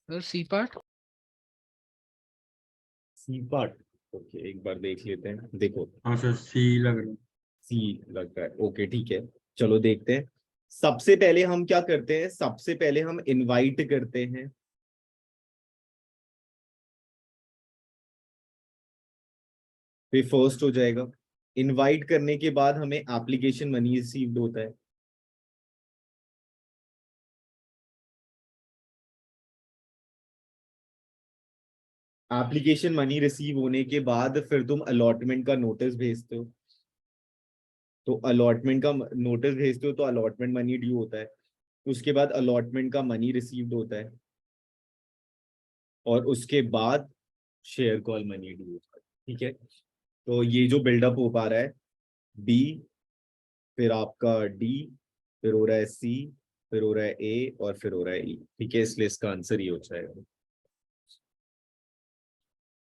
Sir C part. C part. Okay, एक बार देख लेते हैं। देखो, हाँ सर, सी लग रहा है। सी लगता है। ओके ठीक है, चलो देखते हैं। सबसे पहले हम क्या करते हैं, सबसे पहले हम इनवाइट करते हैं। फिर फर्स्ट हो जाएगा। इनवाइट करने के बाद हमें एप्लीकेशन मनी रिसीव्ड होता है। एप्लीकेशन मनी रिसीव होने के बाद फिर तुम अलॉटमेंट का नोटिस भेजते हो। तो अलॉटमेंट का नोटिस भेजते हो तो अलॉटमेंट मनी ड्यू होता है। उसके बाद अलॉटमेंट का मनी रिसीव्ड होता है और उसके बाद शेयर कॉल मनी ड्यू होता है। ठीक है, तो ये जो बिल्डअप हो पा रहा है, बी, फिर आपका डी, फिर हो रहा है सी, फिर हो रहा है ए और फिर हो रहा है ई। ठीक है, इसलिए इसका आंसर ये हो जाएगा।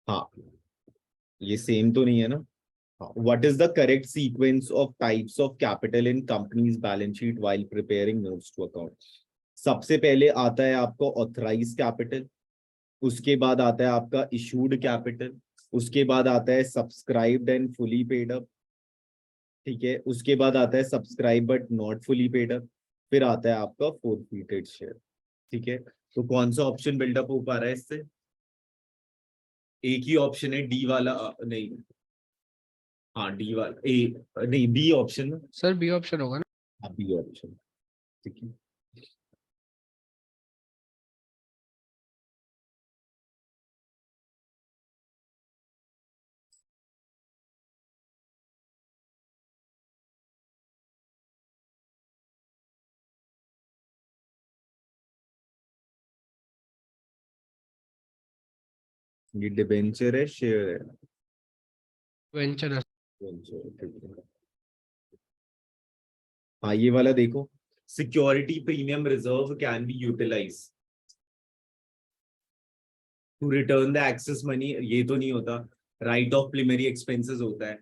हाँ, ये सेम तो नहीं है ना। What is the correct sequence of types of capital in company's balance sheet while preparing notes to account? सबसे पहले आता है आपको ऑथराइज कैपिटल, उसके बाद आता है आपका इशूड कैपिटल, उसके बाद आता है subscribed and fully paid up. ठीक है, उसके बाद आता है subscribe but not fully paid up, फिर आता है आपका फोरफीटेड शेयर। ठीक है, तो कौन सा ऑप्शन बिल्डअप हो पा रहा है इससे? एक ही ऑप्शन है डी वाला, नहीं, हाँ डी वाला, ए नहीं, B option. Sir B option होगा ना। हाँ, बी ऑप्शन। ठीक है, ये डिबेंचर है, शेयर है? वेंचर। डिबेंचर, ठीक है। हाँ, ये वाला देखो, security premium reserve can be utilise to return the excess money, ये तो नहीं होता। राइट ऑफ प्रीमियरी एक्सपेंसेस होता है।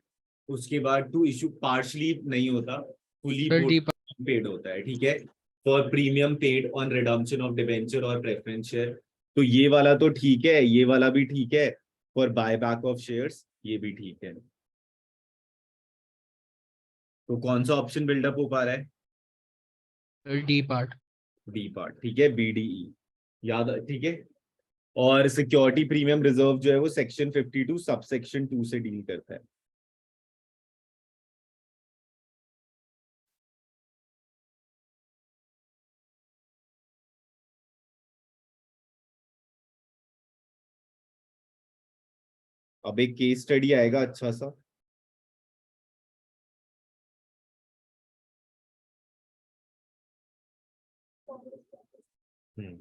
उसके बाद टू इशू पार्शली नहीं होता, फुली सर डी पेड होता है। ठीक है, for premium paid on redemption of debenture और प्रेफरेंस शेयर। तो ये वाला तो ठीक है, ये वाला भी ठीक है। For buy back of shares, ये भी ठीक है। तो कौन सा ऑप्शन बिल्डअप हो पा रहा है? D part. डी पार्ट, ठीक है, बीडीई याद, ठीक है। और सिक्योरिटी प्रीमियम रिजर्व जो है वो सेक्शन 52 सब सेक्शन 2 से डील करता है। अब एक केस स्टडी आएगा अच्छा सा। हम्म,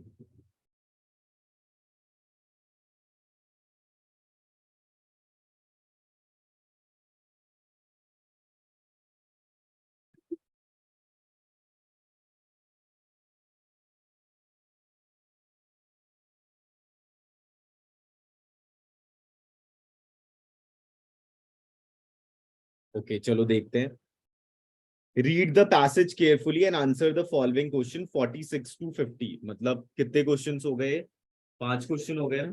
ओके चलो देखते हैं। Read the passage carefully and answer the following question 46 to 50। मतलब कितने क्वेश्चंस हो गए? 5 क्वेश्चन हो गए ना।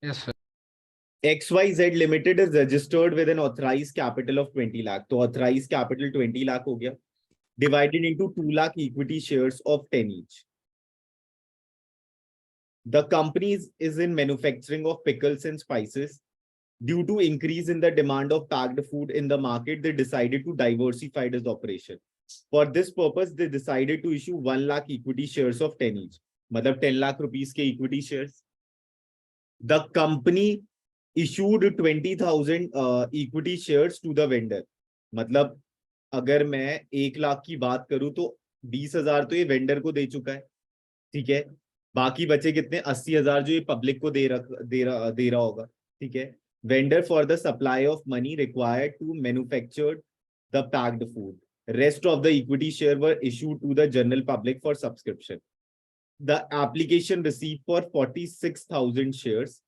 Yes sir. XYZ Limited is registered with an authorized capital of 20 lakh। तो authorized capital 20 lakh हो गया, divided into 2 lakh equity shares of 10 each। The company is in manufacturing of pickles and spices. Due to increase in the demand of packed food in the market, they decided to diversify its operation. For this purpose, they decided to issue 1 lakh equity shares of 10 each। मतलब 10 lakh rupees के equity shares। The company issued 20,000 equity shares to the vendor। मतलब अगर मैं 1 लाख की बात करूं तो 20,000 तो ये वेंडर को दे चुका है। ठीक है, बाकी बचे कितने? 80,000 जो ये पब्लिक को दे रहा होगा। ठीक है, vendor for the supply of money required to manufacture the packed food. Rest of the equity share were issued to the general public for subscription. The application receive for 46,000 shares।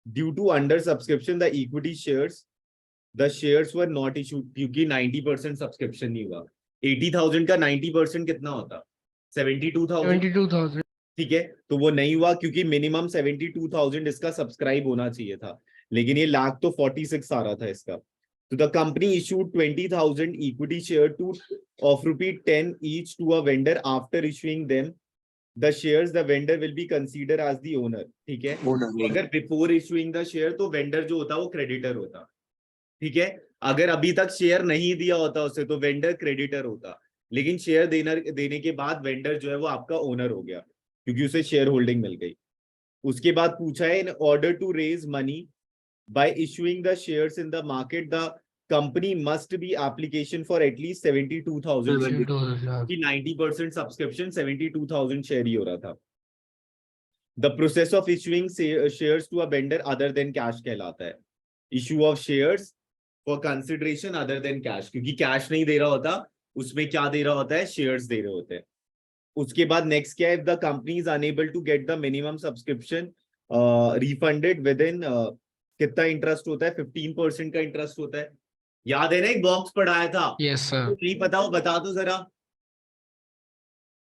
Due to under subscription, the equity shares the shares were not issued क्योंकि 90% subscription नहीं हुआ। 80,000 का 90% कितना होता? 72,000। 72,000। ठीक है, तो वो नहीं हुआ क्योंकि मिनिमम 72,000 इसका सब्सक्राइब होना चाहिए था, लेकिन ये लाख तो 46 आ रहा था इसका। तो the company issued 20,000 equity share to of ₹10 each to a vendor after issuing them the shares the vendor will be consider as the owner. ठीक है, अगर बिफोर इशूइंग द शेयर तो वेंडर जो होता वो क्रेडिटर होता। ठीक है, अगर अभी तक शेयर नहीं दिया होता उसे तो वेंडर क्रेडिटर होता, लेकिन शेयर देने के बाद वेंडर जो है वो आपका ओनर हो गया क्योंकि उसे शेयर होल्डिंग मिल गई। उसके बाद पूछा है in order to raise money by issuing the shares in the market the company must be application for at least 72,000 share. 72,000। कि 90% सब्सक्रिप्शन 72,000 शेयर ही हो रहा था। The process of issuing shares to a vendor other than cash कहलाता है। Issue of shares for consideration other than cash, क्योंकि cash नहीं दे रहा होता, उसमें क्या दे रहा होता है? शेयर्स दे रहे होते हैं। उसके बाद नेक्स्ट क्या है? If the company is unable to get the minimum subscription refunded within कितना इंटरेस्ट होता है? 15% का इंटरेस्ट होता है। याद है ना, एक बॉक्स पढ़ाया था? Yes sir. नहीं पता हो बता दो जरा।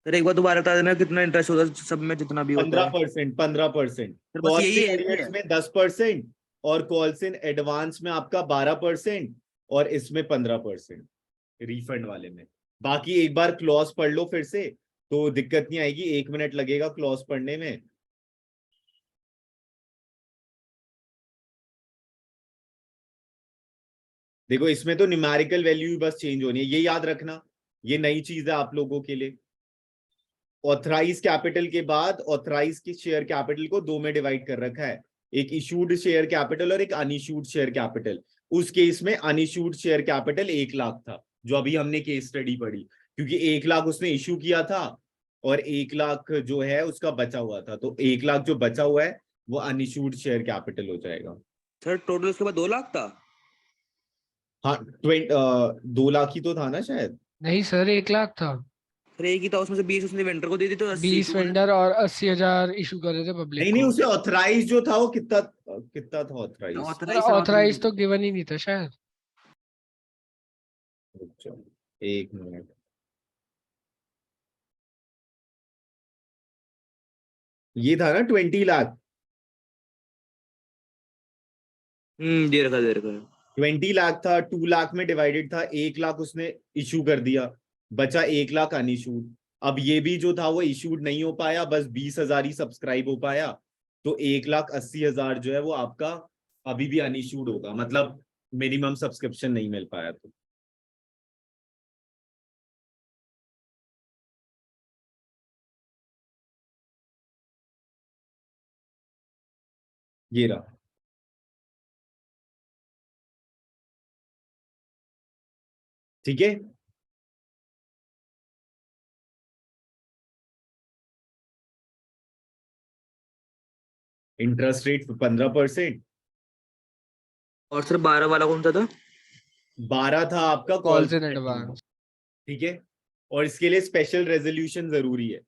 सर एक बार दोबारा बता देना कितना इंटरेस्ट होता है सब में जितना भी होता है। 15%। 15%। सर बस यही है कॉल्स में 10% और कॉल्स इन एडवांस में आपका 12% और इसमें 15% रिफंड वाले में। बाकी एक बार क्लॉज पढ़ लो फिर से तो दिक्कत नहीं आएगी, 1 मिनट लगेगा क्लॉज पढ़ने में। देखो इसमें तो न्यूमेरिकल वैल्यू ही बस चेंज होनी है, ये याद रखना, ये नई चीज है आप लोगों के लिए। ऑथराइज कैपिटल के बाद ऑथराइज के शेयर कैपिटल को दो में डिवाइड कर रखा है, एक इशूड शेयर कैपिटल और एक अनइशूड शेयर कैपिटल। उस केस में अनइशूड शेयर कैपिटल 1 लाख था, जो अभी हमने केस स्टडी पढ़ी, क्योंकि 1 लाख उसने इशू किया था और 1 लाख जो है उसका बचा हुआ था, तो 1 लाख जो बचा हुआ है वो अनइशूड शेयर कैपिटल हो जाएगा। सर टोटल उसके बाद 2 लाख था। हाँ 2 लाख ही तो था ना शायद। नहीं सर, 1 लाख था। सर एक ही था, उसमें से 20 उसने वेंडर को दे दी तो 80 20 वेंडर और 80,000 इशू कर रहे थे पब्लिक नहीं को। उसे ऑथराइज जो था वो कितना कितना था ऑथराइज? ऑथराइज तो गिवन ही नहीं था शायद। एक मिनट, ये था ना 20 लाख। दे रखा 20 लाख था, 2 लाख में डिवाइडेड था, 1 लाख उसने इशू कर दिया, बचा 1 लाख अनइशूड। अब ये भी जो था वो इशूड नहीं हो पाया, बस 20,000 ही सब्सक्राइब हो पाया, तो 1,80,000 जो है वो आपका अभी भी अनइशूड होगा, मतलब मिनिमम सब्सक्रिप्शन नहीं मिल पाया। तो ये रहा। ठीक है, इंटरेस्ट रेट 15%। और सर 12 वाला कौन सा था? 12 था आपका कॉल्स इन एडवांस। ठीक है, और इसके लिए स्पेशल रेजोल्यूशन जरूरी है,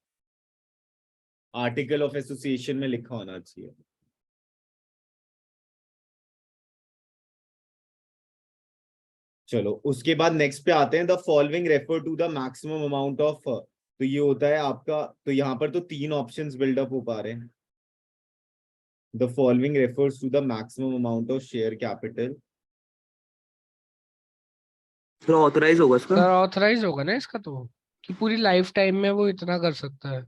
आर्टिकल ऑफ एसोसिएशन में लिखा होना चाहिए। चलो उसके बाद नेक्स्ट पे आते हैं, the following refer to the maximum amount of, तो ये होता है आपका, तो यहाँ पर तो 3 ऑप्शंस बिल्डअप हो पा रहे हैं। The following refers to the maximum amount of share capital. Sir authorise होगा इसका। सर ऑथराइज होगा ना इसका तो, कि पूरी लाइफ टाइम में वो इतना कर सकता है।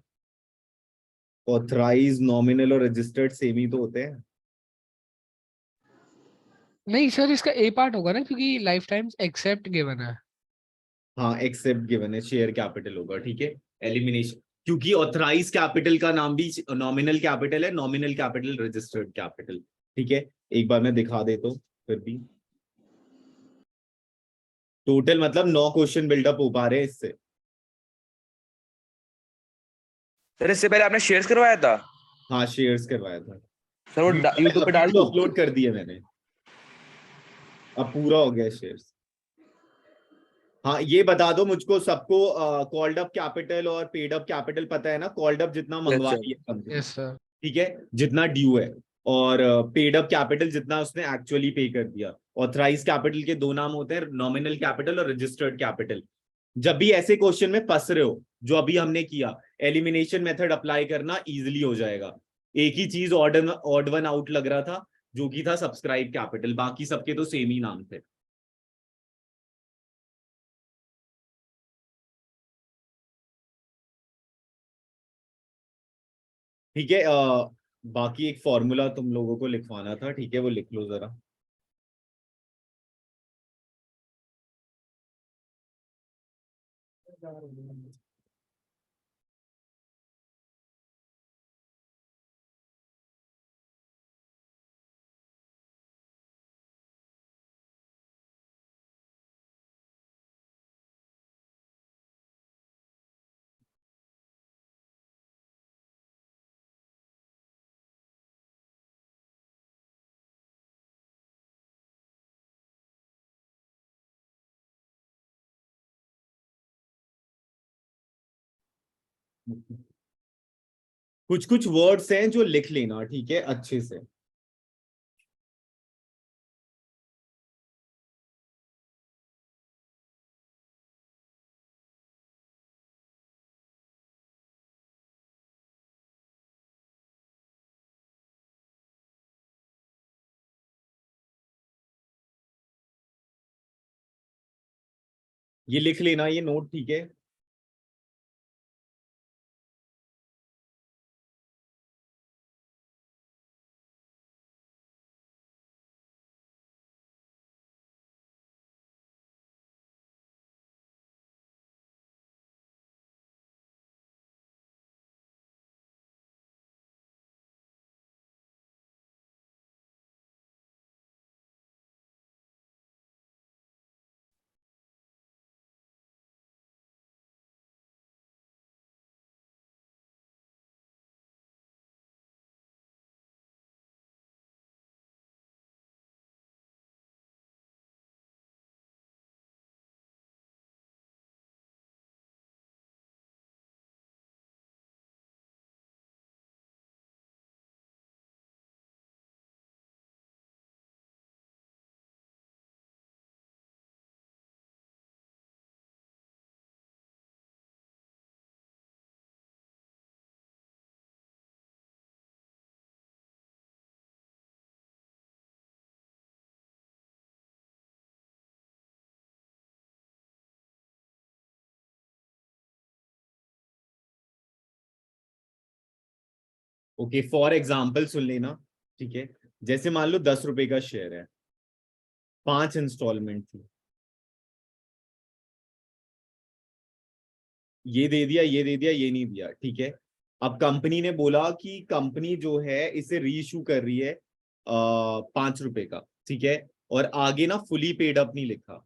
ऑथराइज, नॉमिनल और रजिस्टर्ड सेम ही तो होते हैं। नहीं सर, इसका ए पार्ट होगा ना, क्योंकि लाइफ टाइम एक्सेप्ट गिवन है। हाँ एक्सेप्ट गिवन है, शेयर कैपिटल होगा। ठीक है, एलिमिनेशन, क्योंकि ऑथराइज कैपिटल का नाम भी नॉमिनल कैपिटल है, नॉमिनल कैपिटल रजिस्टर्ड कैपिटल। ठीक है, एक बार मैं दिखा देता हूँ फिर भी। टोटल मतलब 9 क्वेश्चन बिल्डअप हो पा रहे हैं इससे। सर इससे पहले आपने शेयर्स करवाया था? हाँ शेयर्स करवाया था सर वो यूट्यूब पे डाल दूं? अपलोड कर दिए मैंने, अब पूरा हो गया शेयर्स। हाँ ये बता दो मुझको सबको, कॉल्ड अप कैपिटल और पेड अप कैपिटल पता है ना? कॉल्ड अप जितना मंगवा अच्छा। रही है कंपनी, यस सर। ठीक है, जितना ड्यू है, और पेड अप कैपिटल जितना उसने एक्चुअली पे कर दिया। ऑथराइज कैपिटल के दो नाम होते हैं, नॉमिनल कैपिटल और रजिस्टर्ड कैपिटल। जब भी ऐसे क्वेश्चन में फंस रहे हो जो अभी हमने किया, एलिमिनेशन मेथड अप्लाई करना इजीली हो जाएगा। एक ही चीज ऑड वन आउट लग रहा था, जो कि था सब्सक्राइब कैपिटल, बाकी सबके तो सेम ही नाम थे। ठीक है, बाकी एक फॉर्मूला तुम लोगों को लिखवाना था, ठीक है, वो लिख लो जरा। कुछ कुछ वर्ड्स हैं जो लिख लेना, ठीक है, अच्छे से। ये लिख लेना, ये नोट, ठीक है। ओके, फॉर एग्जाम्पल सुन लेना, ठीक है। जैसे मान लो 10 रुपए का शेयर है, 5 इंस्टॉलमेंट थी, ये दे दिया, ये दे दिया, ये नहीं दिया, ठीक है। अब कंपनी ने बोला कि कंपनी जो है इसे रीइश्यू कर रही है 5 रुपए का, ठीक है। और आगे ना फुली पेड अप नहीं लिखा।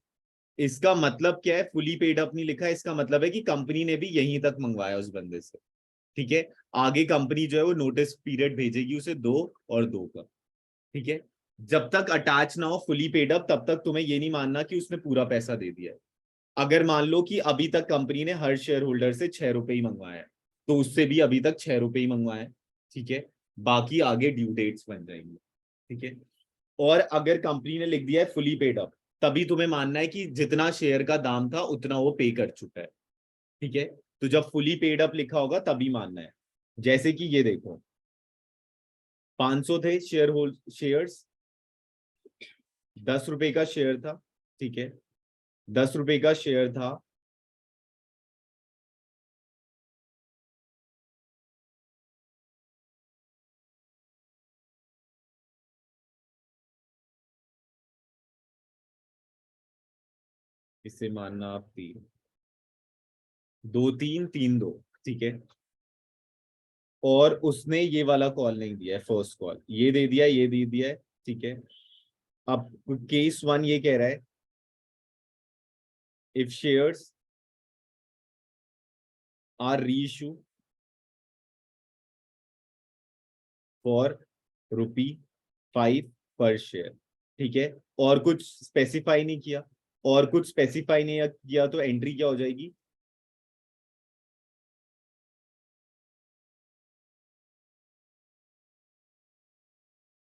इसका मतलब क्या है, फुली पेड अप नहीं लिखा, इसका मतलब है कि कंपनी ने भी यहीं तक मंगवाया उस बंदे से, ठीक है। आगे कंपनी जो है वो नोटिस पीरियड भेजेगी उसे 2 और 2 का, ठीक है। जब तक अटैच ना हो फुली पेड अप, तब तक तुम्हें ये नहीं मानना कि उसने पूरा पैसा दे दिया है। अगर मान लो कि अभी तक कंपनी ने हर शेयर होल्डर से 6 रुपए ही मंगवाया है, तो उससे भी अभी तक 6 रुपए ही मंगवाए हैं, ठीक है। बाकी आगे ड्यू डेट्स बन जाएंगे, ठीक है। और अगर कंपनी ने लिख दिया है फुली पेड अप, तभी तुम्हें मानना है कि जितना शेयर का दाम था उतना वो पे कर चुका है, ठीक है। तो जब फुली पेड अप लिखा होगा तभी मानना है। जैसे कि ये देखो, 500 थे शेयर्स, 10 रुपए का शेयर था, ठीक है। 10 रुपए का शेयर था, इसे मानना आप 3, 2 3 3 2, ठीक है। और उसने ये वाला कॉल नहीं दिया है, फर्स्ट कॉल ये दे दिया, ये दे दिया है, ठीक है। अब केस 1 ये कह रहा है, if shares are reissue for ₹5 per share, ठीक है। और कुछ स्पेसिफाई नहीं किया, और कुछ स्पेसिफाई नहीं किया, तो एंट्री क्या हो जाएगी?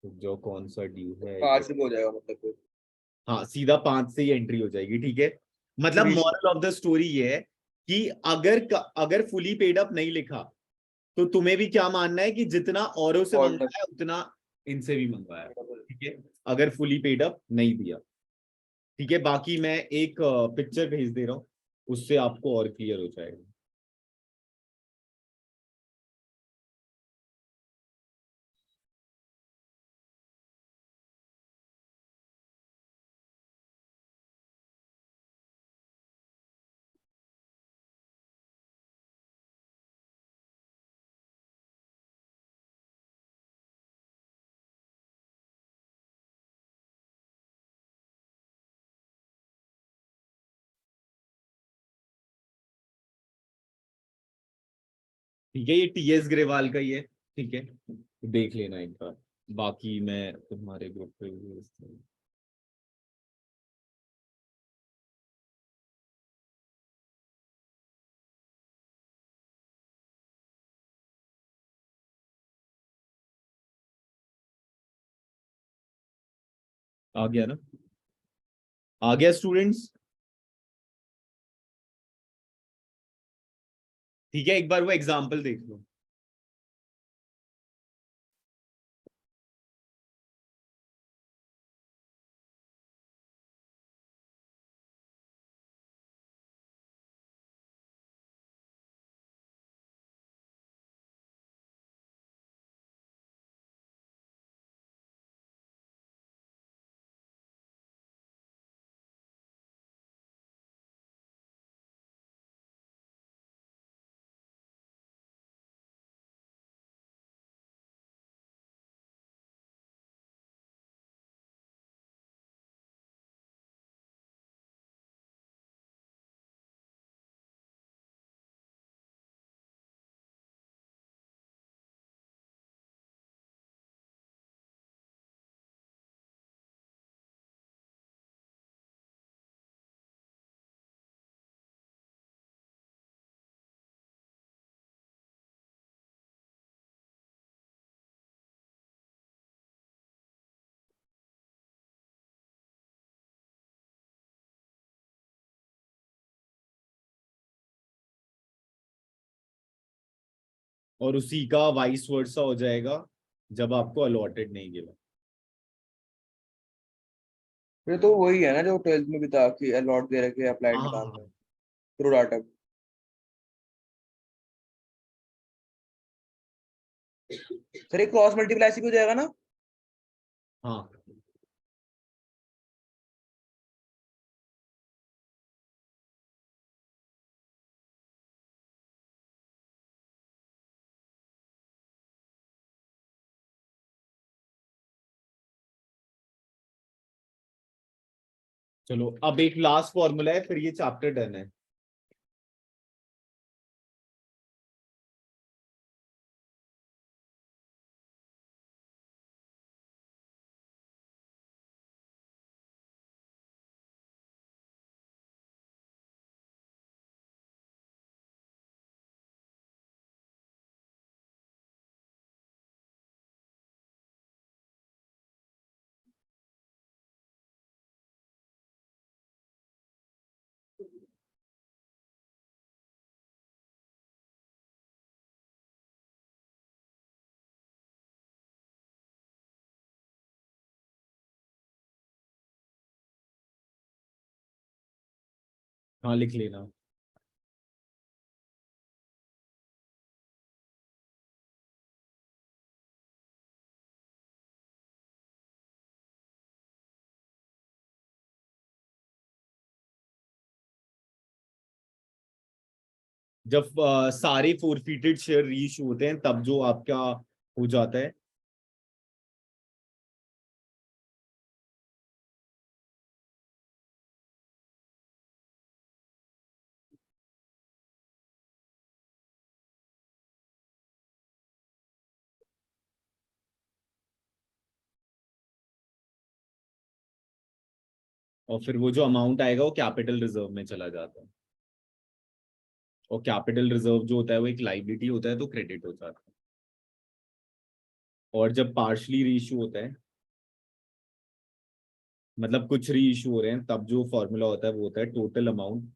जो कौन सा ड्यू है 5 रुपये हो जाएगा मतलब फिर। हाँ सीधा 5 से ही एंट्री हो जाएगी, ठीक है। मतलब Three- moral of the story ये है कि अगर फुली पेड अप नहीं लिखा तो तुम्हें भी क्या मानना है कि जितना औरों से Order. मंगवाया उतना इनसे भी मंगवाया, ठीक है, अगर फुली पेड अप नहीं दिया। ठीक है, बाकी मैं एक पिक्चर भेज दे रहा हूँ, उससे आपको और क्लियर हो जाएगा। ठीक है, ये टीएस ग्रेवाल का ही है, ठीक है, देख लेना एक बार। बाकी मैं तुम्हारे ग्रुप पे भेजता हूँ। आ गया ना? आ गया स्टूडेंट्स? ठीक है, एक बार वो एग्जाम्पल देख लो। और उसी का वाइस वर्सा हो जाएगा जब आपको अलॉटेड नहीं गिरा। फिर तो वही है ना जो 12th में भी था कि अलॉट दे रखे अप्लाइड हाँ हाँ निकालना हाँ। है थ्रू डाटा। सर ये क्रॉस मल्टीप्लाई ऐसे भी हो जाएगा ना? हाँ चलो, अब एक लास्ट फॉर्मूला है, फिर ये चैप्टर डन है। हाँ लिख लेना। जब सारे फोरफिटेड शेयर रीच होते हैं तब जो आपका हो जाता है। और फिर वो जो अमाउंट आएगा वो कैपिटल रिजर्व में चला जाता है, और कैपिटल रिजर्व जो होता है वो एक लाइबिलिटी होता है, तो क्रेडिट हो जाता है। और जब पार्शली रीइश्यू होता है, मतलब कुछ रीइश्यू हो रहे हैं, तब जो फॉर्मूला होता है वो होता है टोटल अमाउंट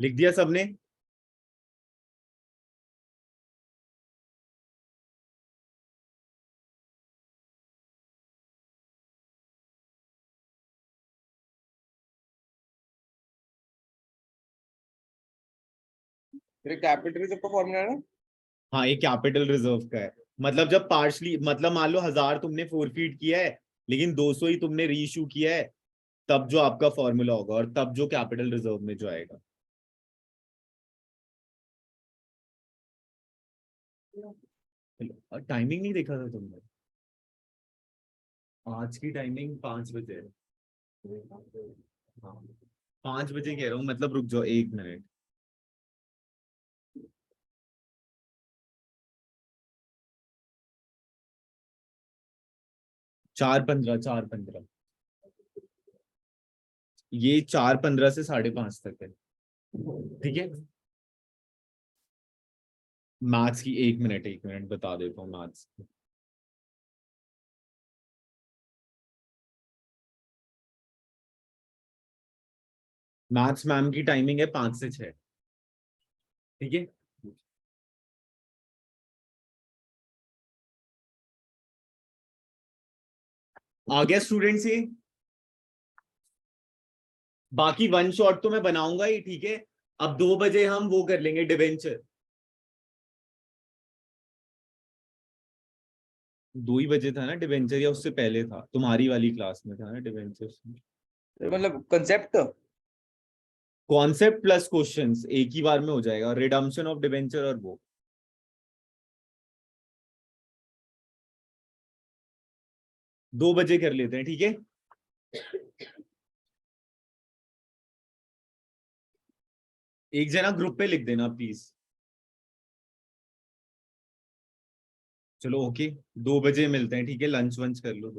लिख दिया सबने? फिर कैपिटल रिजर्व का फॉर्मूला है ना? हाँ, ये कैपिटल रिजर्व का है। मतलब जब पार्शली, मतलब मान लो 1000 तुमने फोरफीट किया है, लेकिन 200 ही तुमने रीइश्यू किया है, तब जो आपका फॉर्मूला होगा और तब जो कैपिटल रिजर्व में जो आएगा। टाइमिंग नहीं देखा था तुमने? आज की टाइमिंग 5 बजे है। हाँ, 5 बजे कह रहा हूँ, मतलब रुक जाओ 1 मिनट। 4:15, 4:15। ये 4:15 से 5:30 तक है, ठीक है। मैथ्स की 1 मिनट, 1 मिनट बता देता हूँ मैथ्स। मैथ्स मैम की टाइमिंग है 5 से 6, ठीक है। आ गया स्टूडेंट्स ये? बाकी वन शॉट तो मैं बनाऊंगा ही, ठीक है। अब 2 बजे हम वो कर लेंगे डिवेंचर। 2 ही बजे था ना डिवेंचर, या उससे पहले था? तुम्हारी वाली क्लास में था ना डिवेंचर? मतलब कंसेप्ट। कॉन्सेप्ट प्लस क्वेश्चंस एक ही बार में हो जाएगा, रिडम्पशन ऑफ डिवेंचर और वो। 2 बजे कर लेते हैं, ठीक है। एक जना ग्रुप पे लिख देना प्लीज। चलो ओके, 2 बजे मिलते हैं, ठीक है। लंच वंच कर लो।